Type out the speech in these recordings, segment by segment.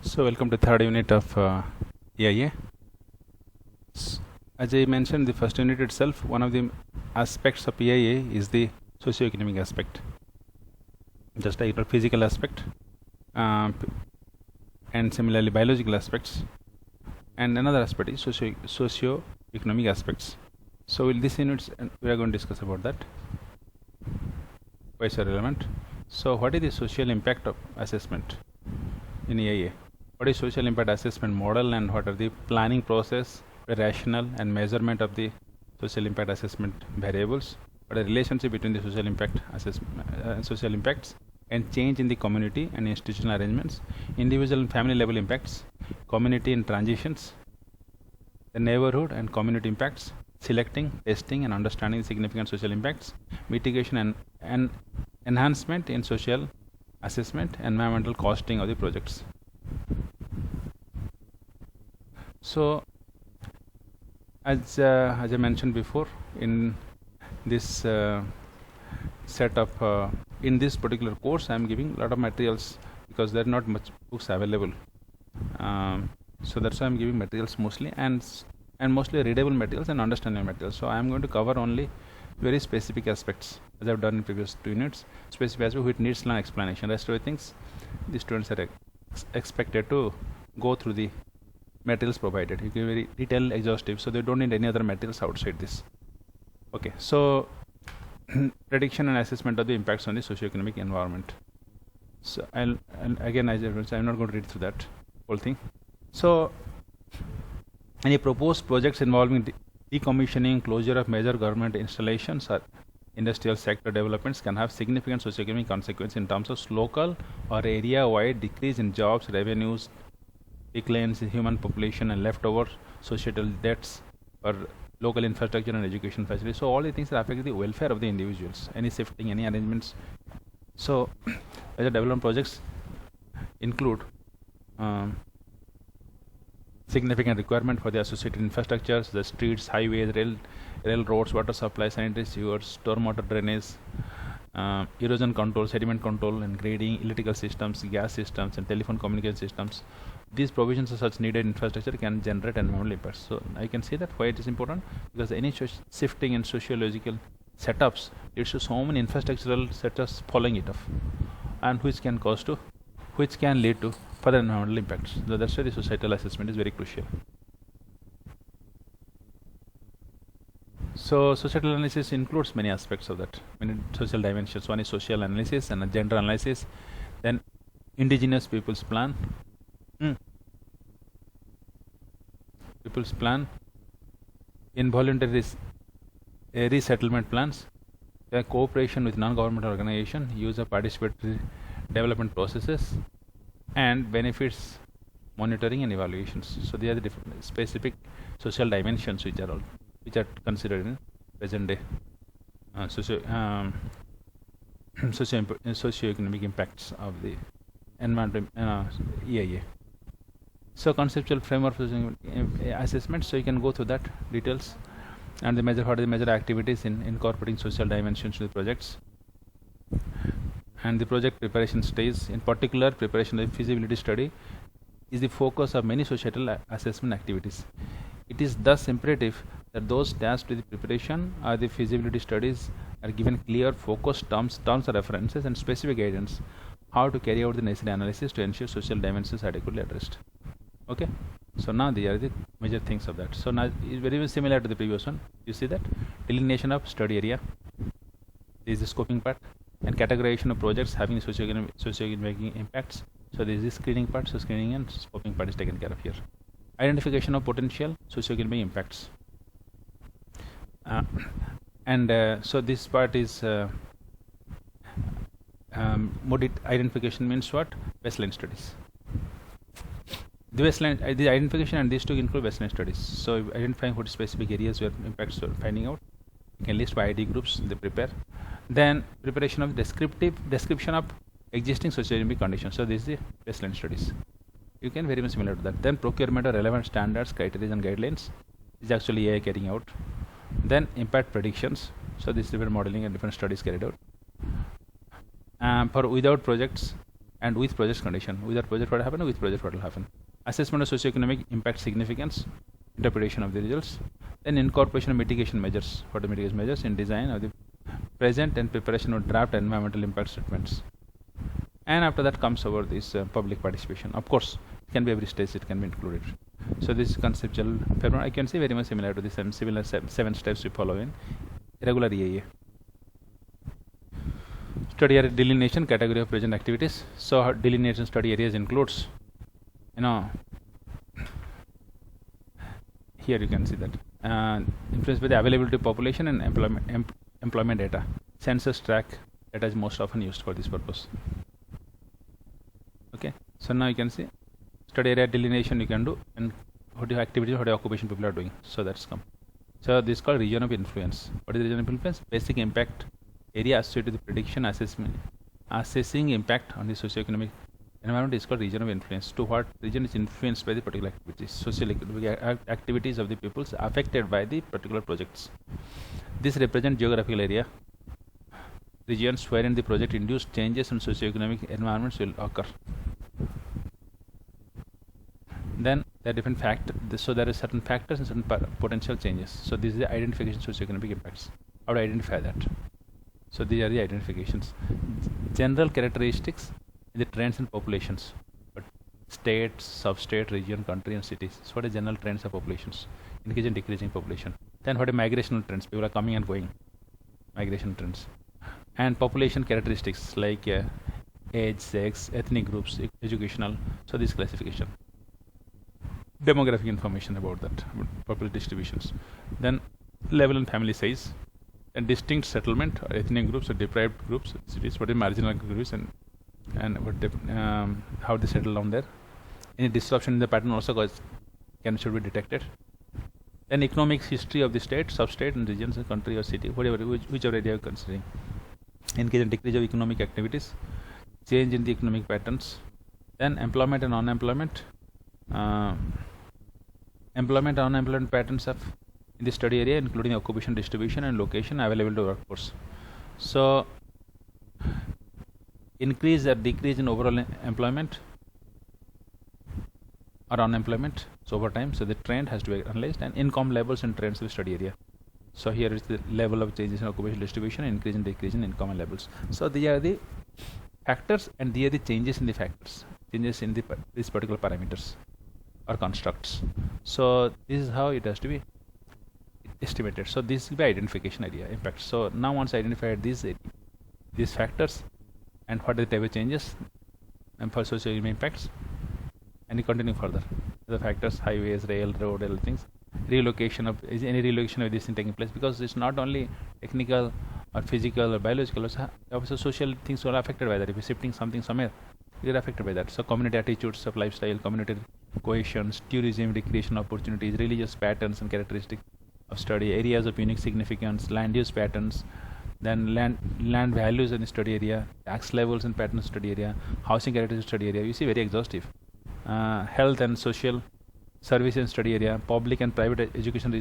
So welcome to third unit of EIA. As I mentioned, the first unit itself, one of the aspects of EIA is the socio-economic aspect, just like physical aspect, and similarly biological aspects, and another aspect is socio-economic aspects. So in this unit, we are going to discuss about that. Why so relevant? So what is the social impact of assessment in EIA? What is social impact assessment model, and what are the planning process, rationale and measurement of the social impact assessment variables? What are the relationship between the social impact social impacts and change in the community and institutional arrangements, individual and family level impacts, community and transitions, the neighborhood and community impacts, selecting, testing and understanding significant social impacts, mitigation and enhancement in social assessment, environmental costing of the projects. So as I mentioned before, in this set of in this particular course I am giving a lot of materials because there are not much books available, so that's why I am giving materials mostly and mostly readable materials and understandable materials. So I am going to cover only very specific aspects, as I have done in previous 2 units, specific aspect which needs an explanation. Rest of the things the students are expected to go through the materials provided. You give very detailed, exhaustive, so they don't need any other materials outside this. Okay, so prediction and assessment of the impacts on the socio-economic environment. So and again, I'm not going to read through that whole thing. So any proposed projects involving decommissioning, closure of major government installations or industrial sector developments can have significant socio-economic consequences in terms of local or area-wide decrease in jobs, revenues, declines in human population and leftover societal debts or local infrastructure and education facilities. So all the things that affect the welfare of the individuals, any shifting, any arrangements. So major development projects include significant requirement for the associated infrastructures, the streets, highways, railroads, water supply, sanitary sewers, stormwater drainage, erosion control, sediment control and grading, electrical systems, gas systems and telephone communication systems. These provisions of such needed infrastructure can generate environmental impacts. So I can see that why it is important, because any shifting in sociological setups leads to so many infrastructural setups following it off, and which can lead to further environmental impacts. So that's why the societal assessment is very crucial. So societal analysis includes many aspects of that, many social dimensions. One is social analysis and a gender analysis, then indigenous people's plan, involuntary resettlement plans, cooperation with non-governmental organization, use of participatory development processes, and benefits monitoring and evaluations. So these are the different specific social dimensions which are considered in present day socio-economic impacts of the environment EIA. So conceptual framework for assessment, so you can go through that details, and what are the major activities in incorporating social dimensions to the projects, and the project preparation stage. In particular, preparation of the feasibility study is the focus of many societal assessment activities. It is thus imperative that those tasked with the preparation or the feasibility studies are given clear, focused terms of references and specific guidance how to carry out the necessary analysis to ensure social dimensions are adequately addressed. Okay, so now these are the major things of that. So now it's very similar to the previous one. You see that delineation of study area is the scoping part, and categorization of projects having socio-economic impacts. So this is the screening part. So screening and scoping part is taken care of here. Identification of potential socio-economic impacts, so this part is identification means what? Baseline studies. The identification and these two include baseline studies. So identifying what specific areas where impacts are finding out. You can list by ID groups they prepare. Then preparation of description of existing socio-economic conditions. So this is the baseline studies. You can very much similar to that. Then procurement of relevant standards, criteria and guidelines is actually AI carrying out. Then impact predictions. So this is different modeling and different studies carried out. For without projects, and with project condition. Without project what happen, with project what will happen. Assessment of socioeconomic impact significance, interpretation of the results, then incorporation of mitigation measures. For the mitigation measures in design of the present and preparation of draft environmental impact statements. And after that comes over this public participation. Of course, it can be every stage, it can be included. So this conceptual framework I can say very much similar to the similar 7 steps we follow in regular EIA. Study area delineation, category of present activities. So delineation study areas includes, here you can see that influenced by the availability of population and employment data. Census tract data is most often used for this purpose. Okay, so now you can see study area delineation you can do, and what your activities, what your occupation people are doing. So that's come. So this is called region of influence. What is the region of influence? Basic impact area associated with the prediction, assessment, assessing impact on the socio-economic environment is called region of influence. To what region is influenced by the particular activities, social activities of the peoples affected by the particular projects. This represents geographical area, regions wherein the project induced changes in socio-economic environments will occur. Then there are different factors. So there are certain factors and certain potential changes. So this is the identification of socio-economic impacts. How to identify that? So these are the identifications. General characteristics, the trends and populations, but states, sub-state, region, country, and cities. So what are general trends of populations? Increasing, decreasing population. Then what are migrational trends? People are coming and going. Migration trends. And population characteristics like age, sex, ethnic groups, educational. So this classification. Demographic information about that, population distributions. Then level and family size, and distinct settlement or ethnic groups or deprived groups, cities, what is marginal groups, and what how they settle down there. Any disruption in the pattern also should be detected. Then economic history of the state, sub-state, and regions, country or city, whatever, whichever area you're considering. Increase and decrease of economic activities, change in the economic patterns. Then employment and unemployment. Employment and unemployment patterns of in the study area, including occupation distribution and location available to workforce. So increase or decrease in overall employment or unemployment, so over time. So the trend has to be analyzed, and income levels and trends of the study area. So here is the level of changes in occupation distribution, increase and decrease in income and levels. So these are the factors, and these are the changes in the factors, changes in these particular parameters or constructs. So this is how it has to be estimated. So this is the identification area impact. So now once identified these factors and what are the type of changes and for social impacts, and you continue further. The factors, highways, rail, road, all things. Relocation of this thing taking place, because it's not only technical or physical or biological, also social things are affected by that. If you're shifting something somewhere, you're affected by that. So community attitudes of lifestyle, community cohesion, tourism, recreation opportunities, religious patterns and characteristics of study, areas of unique significance, land use patterns, then land values in the study area, tax levels and patterns study area, housing characteristics study area. You see, very exhaustive. Health and social services in study area, public and private education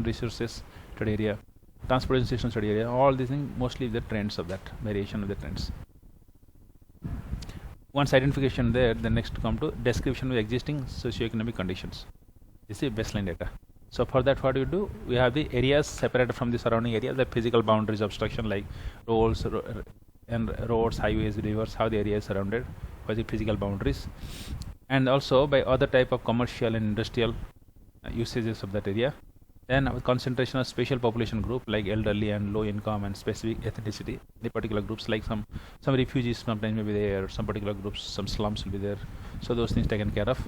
resources study area, transportation system study area. All these things, mostly the trends of that, variation of the trends. Once identification there, the next come to description of existing socio-economic conditions. This is baseline data. So for that, what do you do? We have the areas separated from the surrounding area, the physical boundaries obstruction like roads, highways, rivers, how the area is surrounded by the physical boundaries, and also by other type of commercial and industrial usages of that area. Then concentration of special population group like elderly and low income and specific ethnicity. The particular groups like some refugees sometimes may be there, some particular groups, some slums will be there. So those things taken care of.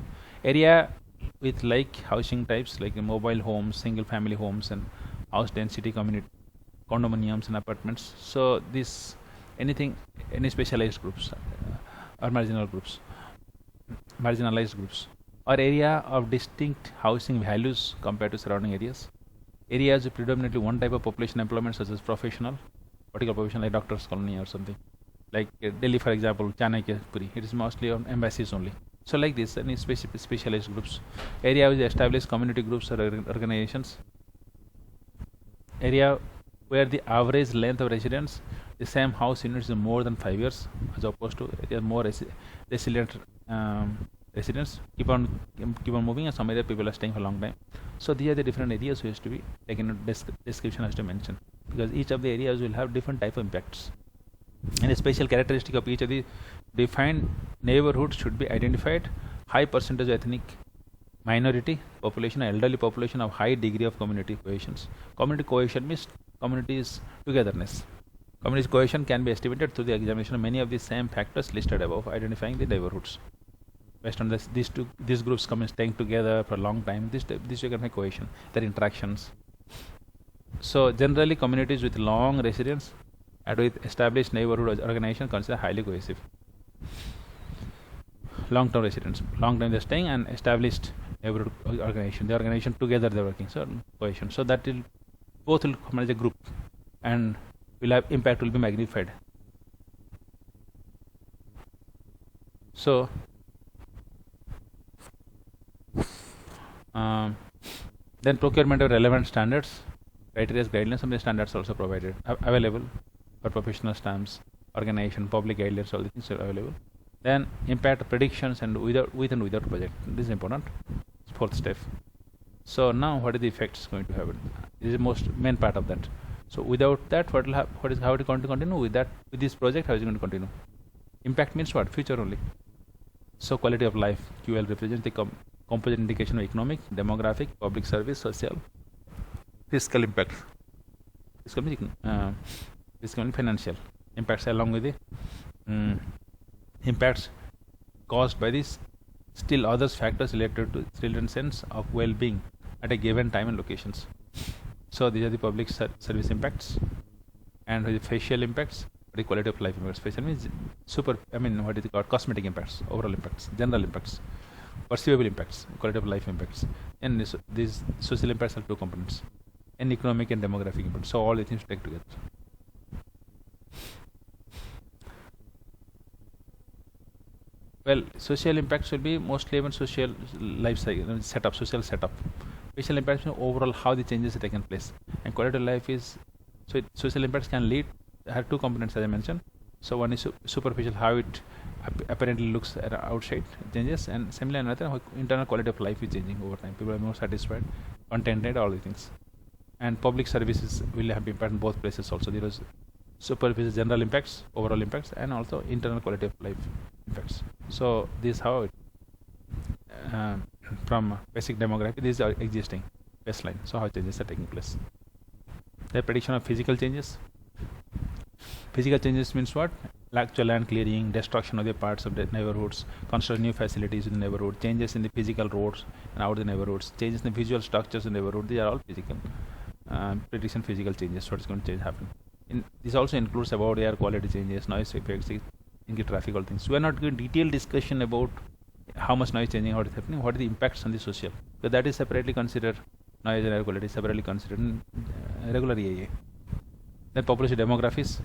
Area with like housing types like mobile homes, single family homes, and house density community, condominiums and apartments. So this any specialized groups or marginalized groups, or area of distinct housing values compared to surrounding areas. Areas with predominantly one type of population employment, such as professional, particular profession like doctor's colony or something. Like Delhi, for example, Chanakyapuri, it is mostly on embassies only. So like this, any specialized groups. Area with established community groups or organizations. Area where the average length of residence the same house units is more than 5 years, as opposed to more resilient residents keep on moving, and some area people are staying for a long time. So these are the different areas which has to be taken in description has to mention, because each of the areas will have different type of impacts, and a special characteristic of each of the defined neighborhoods should be identified. High percentage of ethnic minority population, elderly population of high degree of community cohesion. Community cohesion means communities togetherness. Community cohesion can be estimated through the examination of many of the same factors listed above, identifying the neighborhoods. Based on this, these groups staying together for a long time, this you can make cohesion, their interactions. So generally communities with long residence and with established neighborhood organization considered highly cohesive. Long-term residents, long time they're staying, and established neighborhood organization, the organization together they're working, so cohesion. So that will both will come as a group, and will have impact will be magnified. So then procurement of relevant standards, criteria, guidelines, some of the standards also provided available for professional stamps, organization, public guidelines, all the things are available. Then impact predictions and with and without budget. This is important. Fourth step. So now what are the effects going to happen? This is the most main part of that. So without that, what will happen? How it is going to continue? With that, with this project, how is it going to continue? Impact means what? Future only. So quality of life. QL represents the composite indication of economic, demographic, public service, social, fiscal impact. Fiscal and financial impacts, along with the impacts caused by these still others factors related to children's sense of well-being at a given time and locations. So these are the public service impacts, and the facial impacts, the quality of life impacts. Facial means what is it called? Cosmetic impacts, overall impacts, general impacts, perceivable impacts, quality of life impacts, and these social impacts have two components, and economic and demographic impacts. So all the things take together. Well, social impacts will be mostly even social life cycle setup, social setup. Facial impacts mean overall how the changes have taken place, and quality of life is, so social impacts can lead, have two components as I mentioned. So one is superficial, how it apparently looks at outside changes, and similarly another how internal quality of life is changing over time. People are more satisfied, contented, all these things. And public services will have impact in both places also. There is superficial general impacts, overall impacts, and also internal quality of life impacts. So this is how it, from basic demography, this is existing baseline. So how changes are taking place. The prediction of physical changes. Physical changes means what? Actual land clearing, destruction of the parts of the neighborhoods, construction new facilities in the neighborhood, changes in the physical roads and out of the neighborhoods, changes in the visual structures in the neighborhood. These are all physical prediction, physical changes. What is going to change happen? This also includes about air quality changes, noise effects, in traffic, all things. We are not doing detailed discussion about how much noise changing, how it is happening, what are the impacts on the social. So that is separately considered. Noise and air quality is separately considered in regular EIA. Then population demographies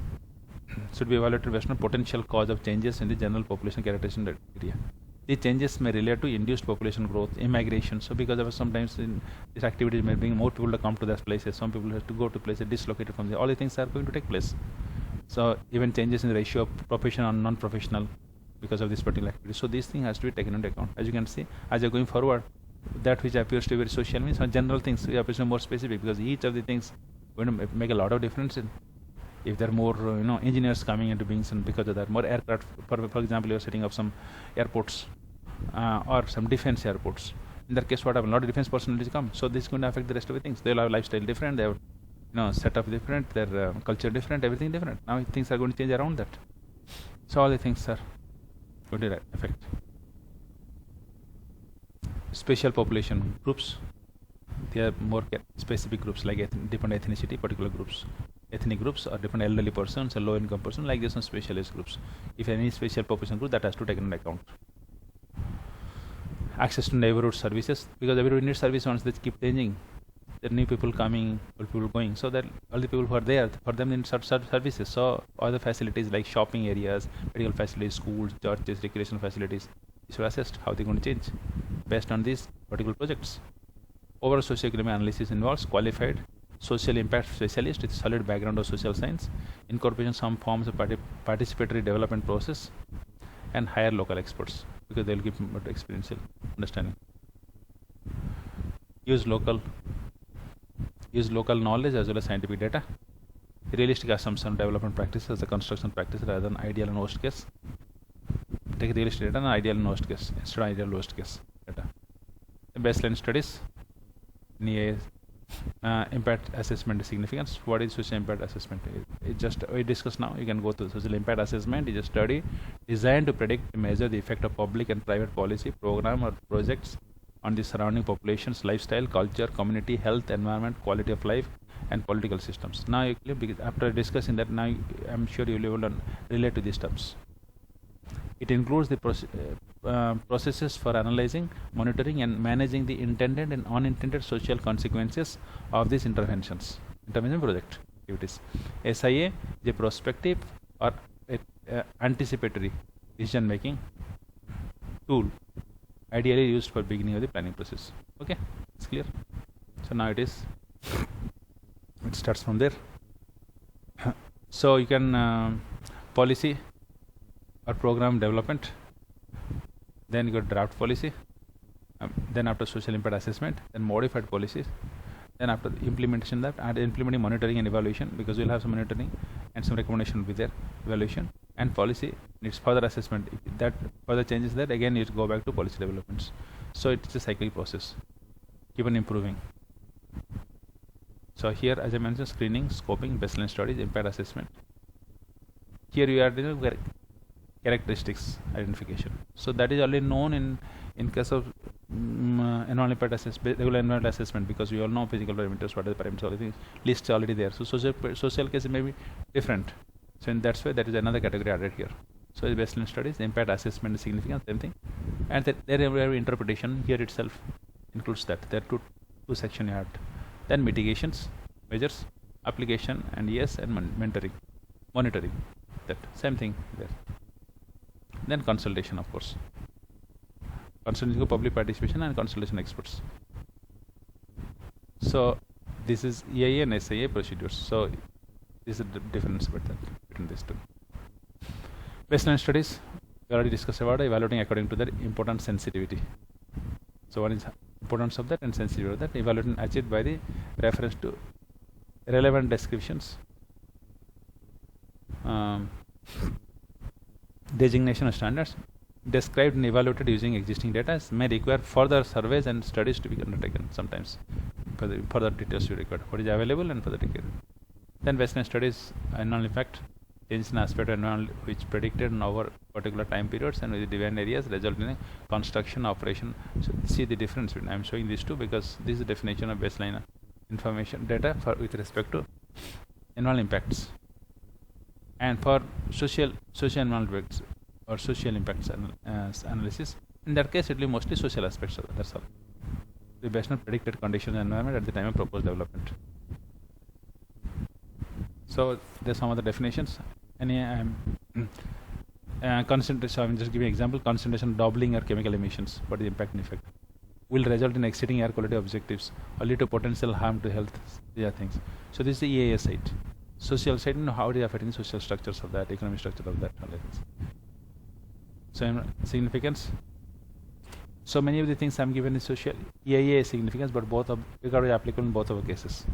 should be evaluated based on potential cause of changes in the general population characteristic in that area. These changes may relate to induced population growth, immigration. So because of sometimes in these activities may bring more people to come to those places. Some people have to go to places dislocated from there. All these things are going to take place. So even changes in the ratio of professional and non-professional because of this particular activity. So this thing has to be taken into account. As you can see, as you're going forward, that which appears to be very social means some general things we appears to be more specific, because each of the things going to make a lot of difference in. If there are more engineers coming into beings, and because of that more aircraft, for example, you're setting up some airports or some defense airports. In that case, what happens? A lot of defense personalities come. So this is going to affect the rest of the things. They'll have lifestyle different, they have set up different, their culture different, everything different. Now things are going to change around that. So all the things are going to affect. Special population groups. They are more specific groups like different ethnicity, particular groups. Ethnic groups or different elderly persons or low income person, like this some specialist groups. If any special population group, that has to take into account. Access to neighborhood services, because everybody needs service once they keep changing. There are new people coming, old people going, so that all the people who are there, for them they need services. So all the facilities like shopping areas, medical facilities, schools, churches, recreational facilities, is assessed how they're going to change based on these particular projects. Overall socioeconomic analysis involves qualified social impact specialist with solid background of social science, incorporation some forms of participatory development process, and hire local experts because they'll give more experiential understanding. Use local knowledge as well as scientific data. Realistic assumption development practices as a construction practice rather than ideal and worst case. Take realistic data and ideal and worst case instead of ideal worst case data. The baseline studies. Impact assessment significance. What is social impact assessment? It just we discussed now. You can go to social impact assessment. Is a study designed to predict, measure the effect of public and private policy, program, or projects on the surrounding population's lifestyle, culture, community, health, environment, quality of life, and political systems. Now, after discussing that, now I'm sure you will relate to these terms. It includes the processes for analyzing, monitoring, and managing the intended and unintended social consequences of these intervention project activities. SIA is a prospective or anticipatory decision-making tool, ideally used for beginning of the planning process. Okay, it's clear. So now it starts from there. So you can policy or program development, then you got draft policy, then after social impact assessment, then modified policies, then after the implementation, that and implementing monitoring and evaluation, because we'll have some monitoring and some recommendation will be there, evaluation and policy needs further assessment. If that further changes, that again you go back to policy developments. So it's a cyclic process, keep on improving. So here, as I mentioned, screening, scoping, baseline studies, impact assessment. Here you are doing characteristics identification. So that is already known in case of environmental impact assessment, regular environmental assessment, because we all know physical parameters, what are the parameters, all the things, list already there. So social case may be different. So in that way, that is another category added here. So the baseline studies, impact assessment is significant, same thing. And there have interpretation here itself includes that. There are two sections you have. Then mitigations, measures, application, and yes, and monitoring. That same thing there. Then consultation, of course. Consultation of public participation and consultation experts. So this is EIA and SIA procedures. So this is the difference between these two. Baseline studies, we already discussed about evaluating according to their importance sensitivity. So what is importance of that and sensitivity of that? Evaluating achieved by the reference to relevant descriptions, designation of standards, described and evaluated using existing data, may require further surveys and studies to be undertaken sometimes. Further details you require. What is available and further required. Then baseline studies, environmental impact, changes in aspect of environment which predicted over particular time periods and with the defined areas result in a construction operation. So see the difference between, I'm showing these two because this is the definition of baseline information data with respect to environmental impacts. And for social environmental impacts or social impacts analysis, in that case it will be mostly social aspects. That's all. The based on predicted conditions and environment at the time of proposed development. So there's some other definitions. Concentration. I'm just giving an example. Concentration doubling or chemical emissions. What is the impact and effect? Will result in exceeding air quality objectives or lead to potential harm to health. These are things. So this is the EIA side. Social side, how it is affecting social structures of that, economic structure of that. So significance. So many of the things I'm given is social EIA significance, but both of because applicable in both of our cases.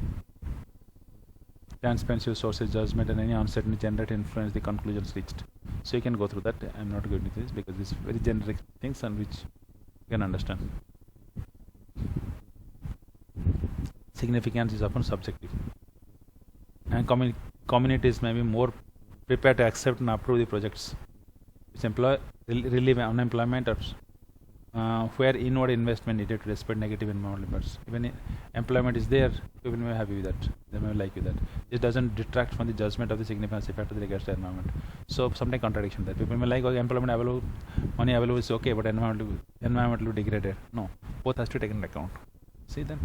Transparency of sources, judgment, and any uncertainty generate influence the conclusions reached. So you can go through that. I'm not going into this because these very generic things on which you can understand. Significance is often subjective, and communities may be more prepared to accept and approve the projects which relieve unemployment or where inward investment needed to respect negative environmental impacts. Even employment is there, people may be happy with that. They may like with that. It doesn't detract from the judgment of the significance effect of the regards to environment. So sometimes contradiction that people may like employment available, money available is okay, but environment will degraded. No, both has to be taken into account. See then,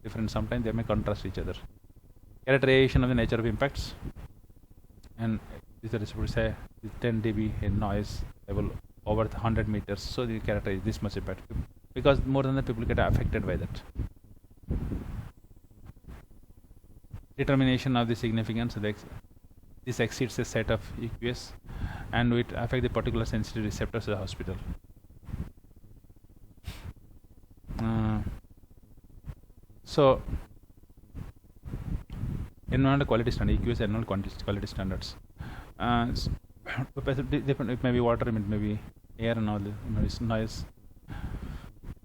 different. Sometimes they may contrast each other. Characterization of the nature of impacts, and this is supposed to say 10 dB in noise level over 100 meters. So you characterize this much impact because more than that people get affected by that. determination of the significance of this exceeds a set of EQS and it affect the particular sensitive receptors of the hospital. So environmental quality standard, EQS environmental quality standards. It may be water, it may be air and all, it may be noise.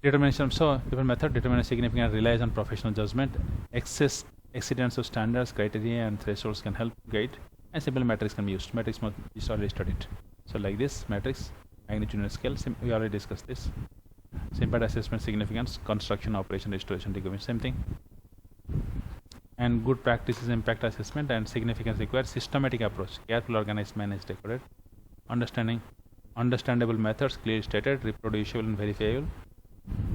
Determination, so different method, determine significance relies on professional judgment. Exceedance of standards, criteria and thresholds can help guide, and simple metrics can be used. Metrics must be already studied. So like this, matrix, magnitude and scale, we already discussed this. Impact assessment, significance, construction, operation, restoration, recovery, same thing. And good practice is impact assessment, and significance requires systematic approach, careful, organized, managed, recorded, understandable methods, clearly stated, reproducible and verifiable,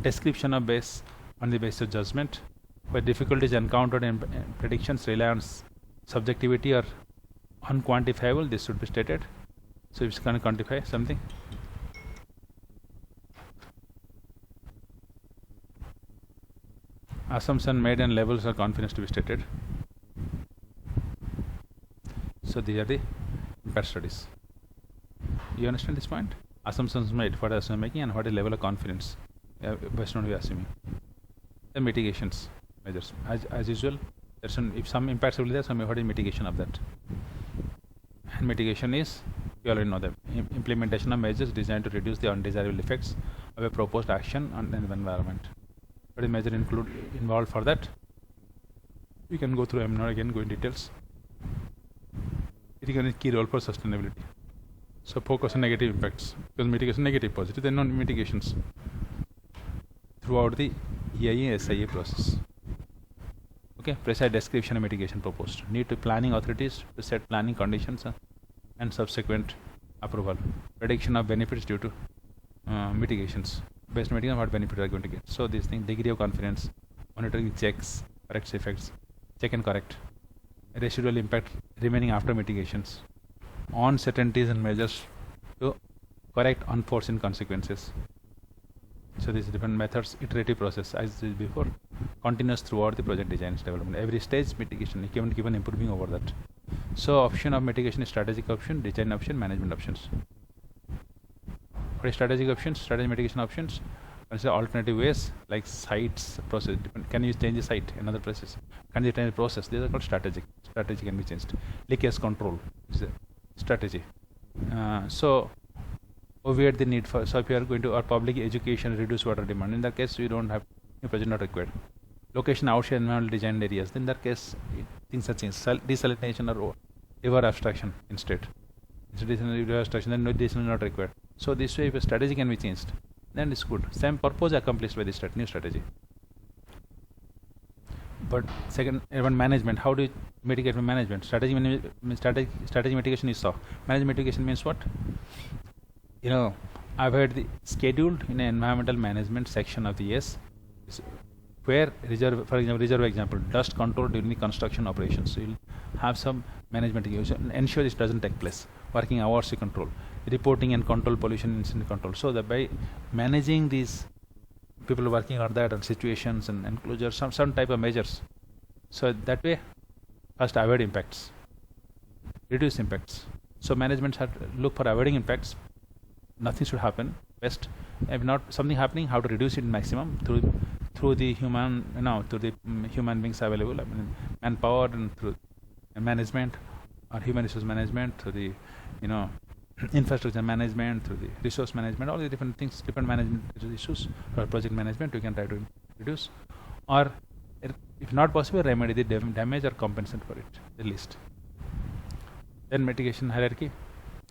description of base on the basis of judgment, where difficulties encountered in predictions rely on subjectivity or unquantifiable, this should be stated. So if it's going to quantify something, assumption made and levels of confidence to be stated. So these are the impact studies. You understand this point? Assumptions made, what are assumption making and what is level of confidence based on what we are assuming. The mitigations measures, as usual, there's if some impacts will be there, some what is mitigation of that. And mitigation is, you already know, the implementation of measures designed to reduce the undesirable effects of a proposed action on the environment. What is measure involved for that? We can go through. I'm not again going details. It is a key role for sustainability. So focus on negative impacts, because mitigation negative, positive, then non mitigations throughout the EIA SIA process. Okay, precise description of mitigation proposed. Need to planning authorities to set planning conditions and subsequent approval. Prediction of benefits due to mitigations. Based on mitigation, what benefit are going to get. So these things, degree of confidence, monitoring checks, corrects effects, check and correct, residual impact remaining after mitigations, uncertainties and measures to correct unforeseen consequences. So these different methods, iterative process as did before, continuous throughout the project design development. Every stage mitigation, keep on improving over that. So option of mitigation is strategic option, design option, management options. What is strategic options? Strategic mitigation options. Consider alternative ways like sites process. Can you change the site? Another process. Can you change the process? These are called strategic. Strategy can be changed. Leakage control is a strategy. So obviate the need for. So if you are going to or public education, reduce water demand. In that case, you don't have a project not required. Location outside environmental design areas. In that case, things are changed. Desalination or river abstraction instead. Instead of river abstraction, then no desalination is not required. So this way, if a strategy can be changed, then it's good. Same purpose accomplished by this new strategy. But second, even management. How do you mitigate with management? Strategy mitigation is so. Management mitigation means what? You know, I've heard the scheduled in an environmental management section of the ES, where reserve example, dust control during the construction operations. So you'll have some management ensure this doesn't take place. Working hours to control, reporting and control pollution incident control. So that by managing these people working on that and situations and enclosures, some type of measures. So that way, first avoid impacts, reduce impacts. So management have to look for avoiding impacts. Nothing should happen. Best, if not something happening, how to reduce it maximum through the human, through the human beings available, manpower and through management or human resource management, through the infrastructure management, through the resource management, all the different things, different management issues for project management, we can try to reduce, or if not possible, remedy the damage or compensate for it, the least. Then mitigation hierarchy.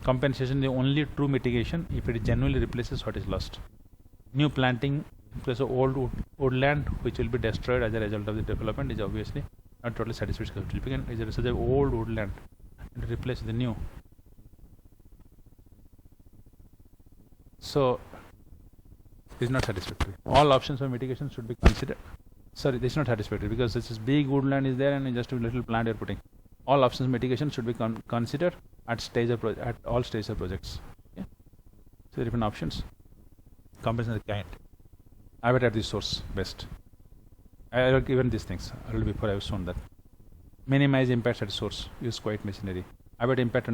Compensation is the only true mitigation if it genuinely replaces what is lost. New planting in place of old woodland, which will be destroyed as a result of the development, is obviously not totally satisfactory. Is there such an old woodland and replace the new? So this is not satisfactory. All options for mitigation should be considered. Sorry, this is not satisfactory because this big woodland is there and just a little plant you're putting. All options mitigation should be considered at all stages of projects. Okay? So different options. Compensation kind. Habitat at the source best. I have given these things already before I have shown that. minimize impacts at source, use quiet machinery. Avoid impact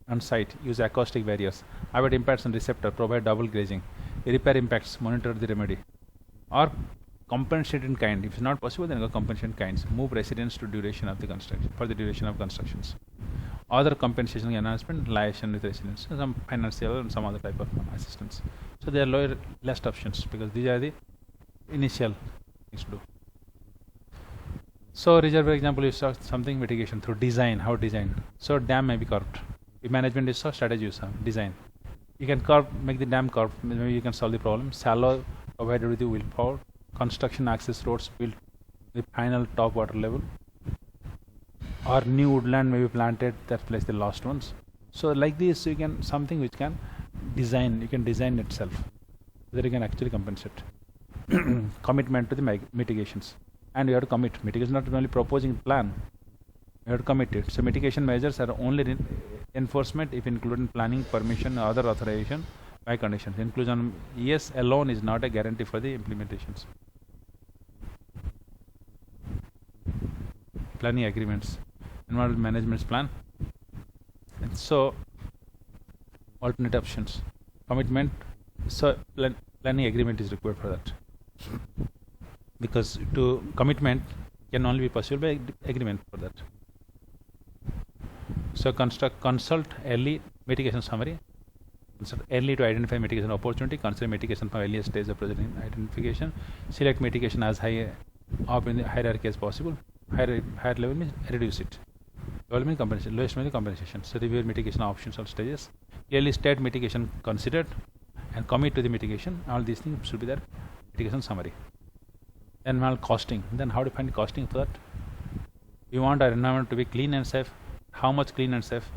on site, use acoustic barriers. Avoid impacts on receptor, provide double glazing. Repair impacts, monitor the remedy. Or compensate in kind. If it's not possible, then go compensate in kinds. Move residents to duration of the construction, for the duration of constructions. Other compensation enhancement, liaison with residents, some financial and some other type of assistance. So there are less options because these are the initial things to do. So reservoir example is something mitigation through design. How design? So dam may be curved. If management is so, strategy is design. You can curve, make the dam curved. Maybe you can solve the problem. Shallow, provided with the willpower. Construction access roads built the final top water level. Or new woodland may be planted that place the last ones. So like this, you can something which can design. You can design itself. That you can actually compensate. Commitment to the mitigations. And you have to commit. Mitigation is not only proposing plan, you have to commit it. So mitigation measures are only enforcement if including planning, permission, or other authorization by conditions. Inclusion yes alone is not a guarantee for the implementations. Planning agreements, environmental management plan. And so alternate options, commitment. So planning agreement is required for that. Because to commitment can only be possible by agreement for that. So consult early mitigation summary. Consult early to identify mitigation opportunity. Consider mitigation from earliest stage of project identification. Select mitigation as high up in the hierarchy as possible. Higher level means reduce it. Level means compensation. Lowest means compensation. So review mitigation options or stages. Clearly state mitigation considered and commit to the mitigation. All these things should be there. Mitigation summary. Environmental costing. Then how to find costing for that? We want our environment to be clean and safe. How much clean and safe?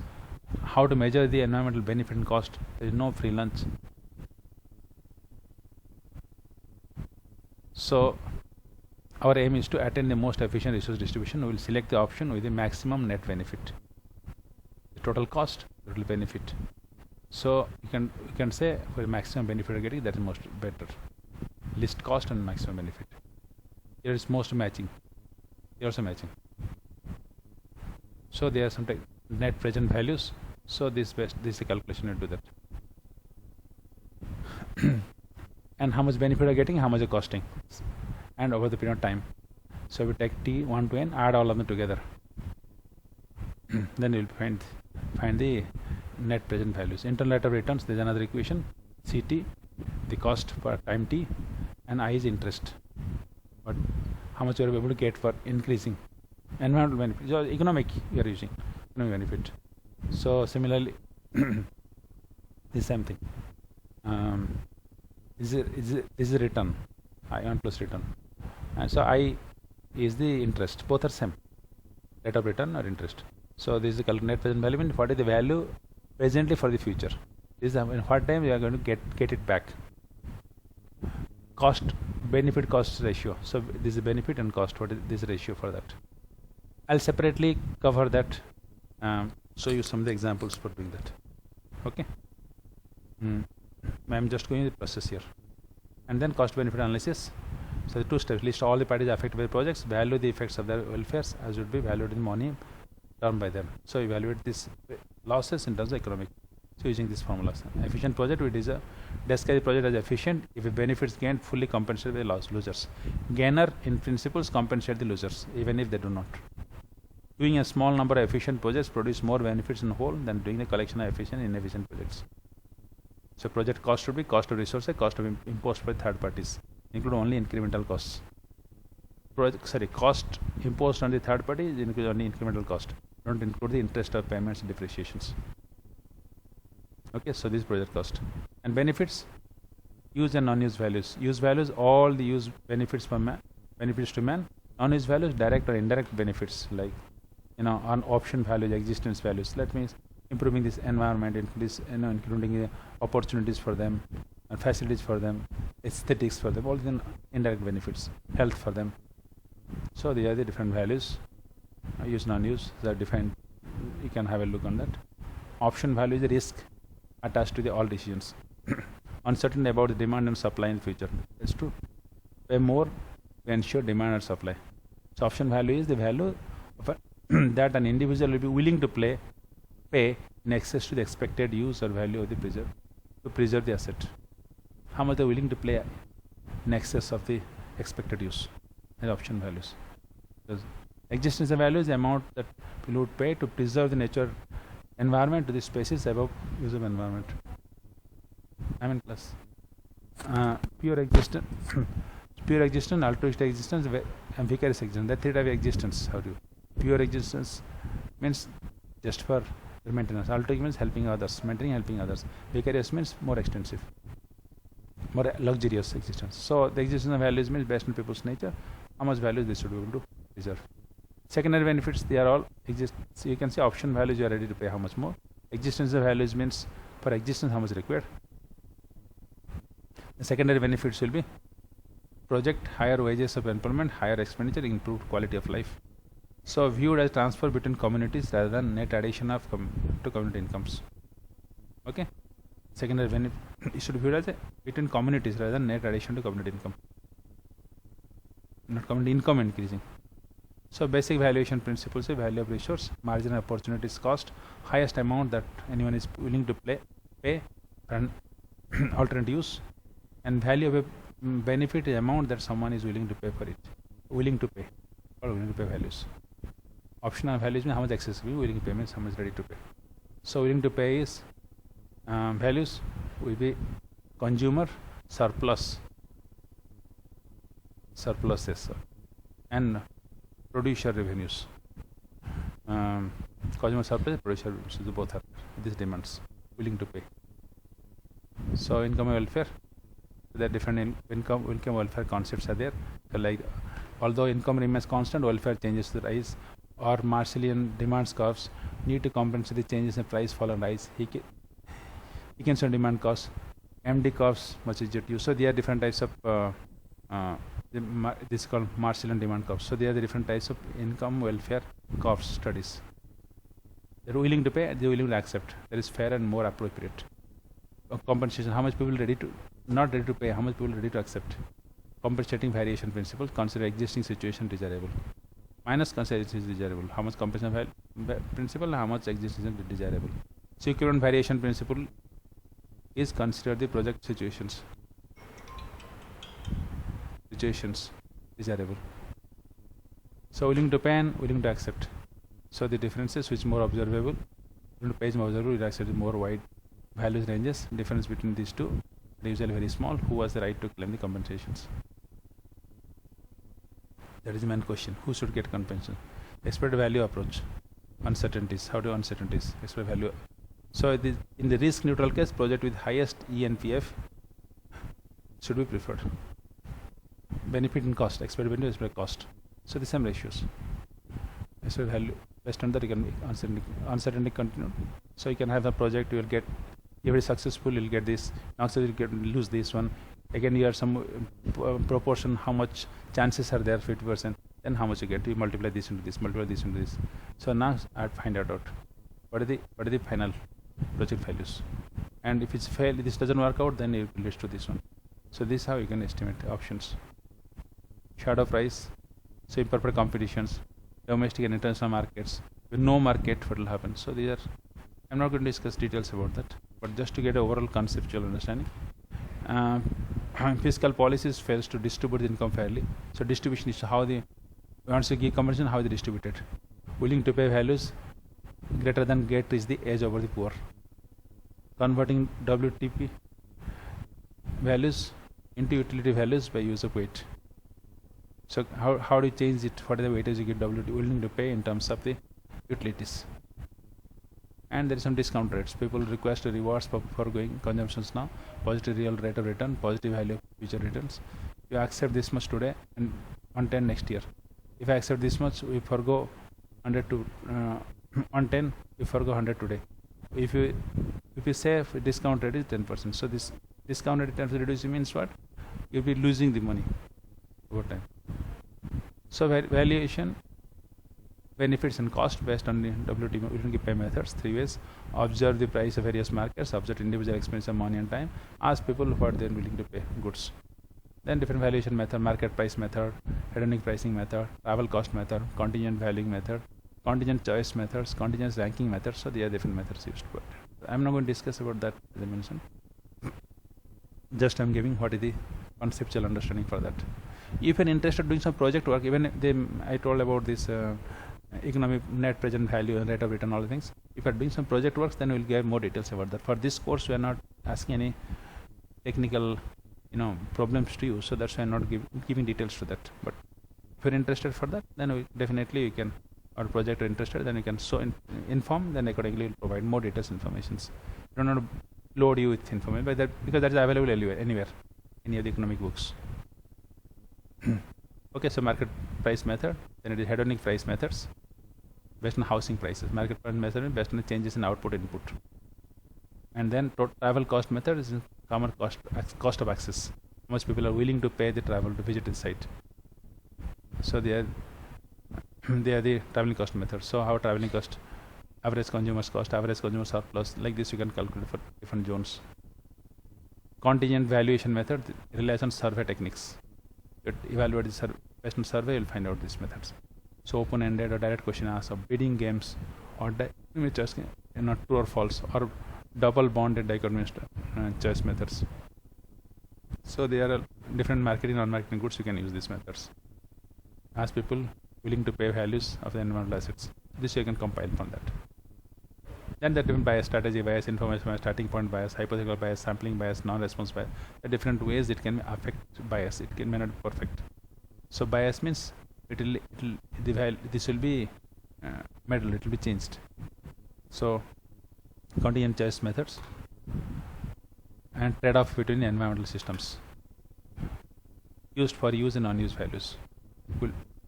How to measure the environmental benefit and cost? There is no free lunch. So our aim is to attain the most efficient resource distribution. We will select the option with the maximum net benefit. The total cost, total benefit. So you can say for the maximum benefit you're getting, that is most better. Least cost and maximum benefit. Here is most matching. Here also matching. So there are some net present values. So this is the calculation to do that. And how much benefit are getting, how much are costing, and over the period of time. So we take T1 to N, add all of them together. Then you will find the net present values. Internal rate of returns, there is another equation. CT, the cost per time T, and I is interest. But how much you are able to get for increasing environmental benefit? So economic you are using, economic benefit. So similarly, the same thing. This is return, I1 plus return. And so I is the interest. Both are same. Rate of return or interest. So this is the net present value. And what is the value presently for the future? This is in what time we are going to get it back. Cost, benefit cost ratio. So this is benefit and cost. What is this ratio for that? I'll separately cover that. Show you some of the examples for doing that. Okay. I'm just going the process here. And then cost benefit analysis. So the two steps: list all the parties affected by the projects, value the effects of their welfares as would be valued in money earned by them. So evaluate these losses in terms of economic. So using these formulas. Efficient project, we describe the project as efficient if the benefits gained fully compensated by losers. Gainer in principles compensate the losers even if they do not. Doing a small number of efficient projects produce more benefits in whole than doing the collection of efficient and inefficient projects. So project cost should be cost of resources, cost of imposed by third parties. Include only incremental costs. Cost imposed on the third party is include only incremental cost. Don't include the interest of payments and depreciations. Okay, so this project cost. And benefits, use and non-use values. Use values, all the use benefits for man, benefits to man. Non-use values, direct or indirect benefits, like on option values, existence values. That means improving this environment, including the opportunities for them, and facilities for them, aesthetics for them, all the indirect benefits, health for them. So these are the different values. Use, non-use, they are defined. You can have a look on that. Option value is the risk attached to all decisions. Uncertainty about the demand and supply in the future. It's true. Pay more to ensure demand and supply. So option value is the value of that an individual will be willing to pay in excess to the expected use or value of the preserve the asset. How much they're willing to pay in excess of the expected use and option values. Because existence value is the amount that people would pay to preserve the nature environment to the species above use of environment. I'm in class. Pure existence, pure existence, altruistic existence, and vicarious existence. There are three types of existence. How do you? Pure existence means just for maintenance. Altruistic means helping others, maintaining, helping others. Vicarious means more extensive, more luxurious existence. So the existence of values means based on people's nature, how much values they should be able to preserve. Secondary benefits, they are all exist. So you can see option values, you are ready to pay how much more. Existence of values means for existence how much required. The secondary benefits will be project, higher wages of employment, higher expenditure, improved quality of life. So viewed as transfer between communities rather than net addition of to community incomes. Okay. Secondary benefit it should be viewed as between communities rather than net addition to community income. Not community income increasing. So basic valuation principles: value of resource, marginal opportunities cost, highest amount that anyone is willing to pay for an alternate use, and value of a benefit is amount that someone is willing to pay for it. Willing to pay values. Optional values mean how much accessible. Willing to pay means how much ready to pay. So willing to pay is values will be consumer surpluses and producer revenues. Consumer surplus, producer revenues, both are these demands. Willing to pay. So income and welfare, there are different income welfare concepts are there. Like although income remains constant, welfare changes to rise, or Marshallian demands curves need to compensate the changes in price, fall and rise. Hickinson demand costs, MD curves much easier to use. So there are different types of this is called Marshallian demand curves. So there are the different types of income welfare curves studies. They're willing to pay, they're willing to accept. That is fair and more appropriate. Compensation, how much people not ready to pay, how much people ready to accept. Compensating variation principle, consider existing situation desirable. Minus consider is desirable. How much compensation principle, how much existing is desirable. So equivalent variation principle is consider the project situations desirable. So willing to pay and willing to accept. So the differences which more observable, willing to pay is more observable, will accept more wide values ranges. Difference between these two are usually very small. Who has the right to claim the compensations? That is the main question. Who should get compensation? Expected value approach. Uncertainties. How do uncertainties? Expected value. So in the risk neutral case, project with highest ENPF should be preferred. Benefit and cost. Expected benefit, expected cost. So the same ratios. Expected value. Based on that, you can uncertainty continue. So you can have a project. You will get. If it is successful, you will get this. Not so you lose this one. Again, you have some proportion. How much chances are there? 50%. Then how much you get? You multiply this into this. Multiply this into this. So now I find out what are the final project values. And if it's fail, this doesn't work out, then it leads to this one. So this is how you can estimate options. Shadow price. So improper competitions, domestic and international markets. With no market, what will happen? So these are. I'm not going to discuss details about that, but just to get an overall conceptual understanding. Fiscal policies fails to distribute the income fairly. So distribution is how once you give compensation, how they distribute it. Willing to pay values greater than get is the edge over the poor. Converting WTP values into utility values by use of weight. So how do you change it? What are the weightage you get willing to pay in terms of the utilities? And there is some discount rates. People request rewards for foregoing consumptions now. Positive real rate of return, positive value of future returns. You accept this much today and 110 next year. If I accept this much, we forgo 100 to 110. We forgo 100 today. If you say discount rate is 10%, so this discount rate is reducing means what? You'll be losing the money over time. So valuation. Benefits and cost based on the WTP pay methods. 3 ways. Observe the price of various markets. Observe individual expense of money and time. Ask people what they are willing to pay goods. Then different valuation method, market price method, hedonic pricing method, travel cost method, contingent valuing method, contingent choice methods, contingent ranking methods. So there are different methods used for it. I'm not going to discuss about that as I mentioned. Just I'm giving what is the conceptual understanding for that. If you're interested in doing some project work, even I told about this economic net present value and rate of return, all the things. If you're doing some project works, then we'll give more details about that. For this course, we are not asking any technical problems to you, so that's why I'm not giving details to that. But if you're interested for that, then definitely you can, or project are interested, then you can inform, then accordingly we'll provide more details informations. You don't want to load you with information by that, because that is available anywhere, any of the economic books. Okay, so market price method, then it is hedonic price methods based on housing prices. Market price method is based on the changes in output input. And then travel cost method is common cost of access. Most people are willing to pay the travel to visit the site. So they are the traveling cost method. So how traveling cost, average consumer's cost, average consumer surplus, like this you can calculate for different zones. Contingent valuation method relies on survey techniques. You evaluate the based on survey, you'll find out these methods. So open-ended or direct question asks, or bidding games, or choice, true or false, or double bonded dichotomy choice methods. So there are different marketing, non-marketing goods. You can use these methods. Ask people willing to pay values of the environmental assets. This you can compile from that. Then the different bias, strategy bias, information bias, starting point bias, hypothetical bias, sampling bias, non-response bias. The different ways it can affect bias. It may not be perfect. So bias means this will be metal. It will be changed. So contingent choice methods and trade-off between environmental systems used for use and unused values.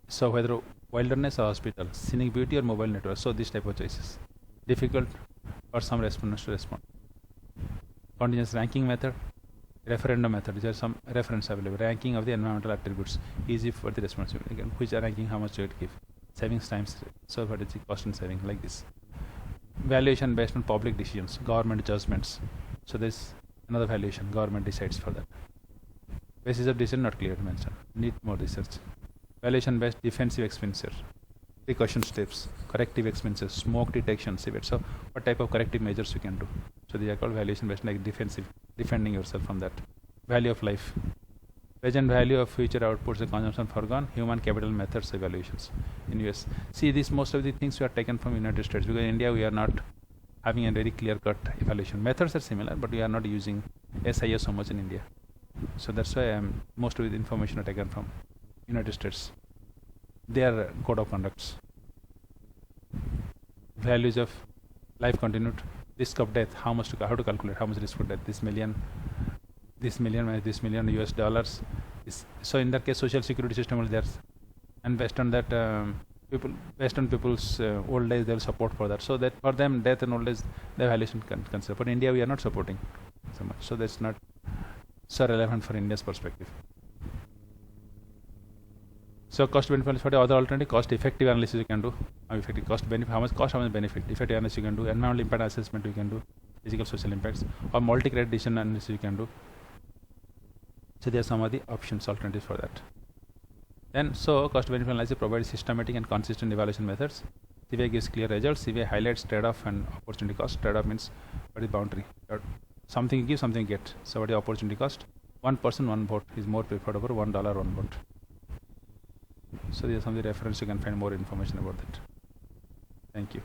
So whether wilderness or hospital, scenic beauty or mobile network. So this type of choices. Difficult for some respondents to respond. Continuous ranking method, referendum method. There are some reference available. Ranking of the environmental attributes. Easy for the response. Again, which are ranking, how much you would give. Savings times. So what is the cost and saving, like this. Valuation based on public decisions, government judgments. So there's another valuation. Government decides for that. Basis of decision not clear to mention. Need more research. Valuation based defensive expenditure. Precaution steps, corrective expenses, smoke detection, severe. So what type of corrective measures you can do? So they are called valuation based, like defensive, defending yourself from that. Value of life. Present value of future outputs and consumption foregone. Human capital methods evaluations in US. See, most of the things we are taken from United States, because in India we are not having a very clear-cut evaluation. Methods are similar, but we are not using SIS so much in India. So that's why most of the information are taken from United States. Their code of conducts. Values of life continued, risk of death, how to calculate how much risk for death, this million minus this million US dollars. So in that case, social security system is there, and based on that, based on people's old age, they'll support for that. So that for them, death and old age, the valuation can consider. But in India, we are not supporting so much. So that's not so relevant for India's perspective. So cost benefit for the other alternative, cost effective analysis you can do. Effective cost benefit, how much cost, how much benefit. Effective analysis you can do. Environmental impact assessment you can do. Physical social impacts, or multi-credit decision analysis you can do. So there are some of the options, alternatives for that. Then so cost benefit analysis provides systematic and consistent evaluation methods. CVA gives clear results. CVA highlights trade-off and opportunity cost. Trade-off means what is boundary. Something you give, something you get. So what is opportunity cost? 1 person, 1 vote is more preferred over $1, 1 vote. So there are some of the reference, you can find more information about that. Thank you.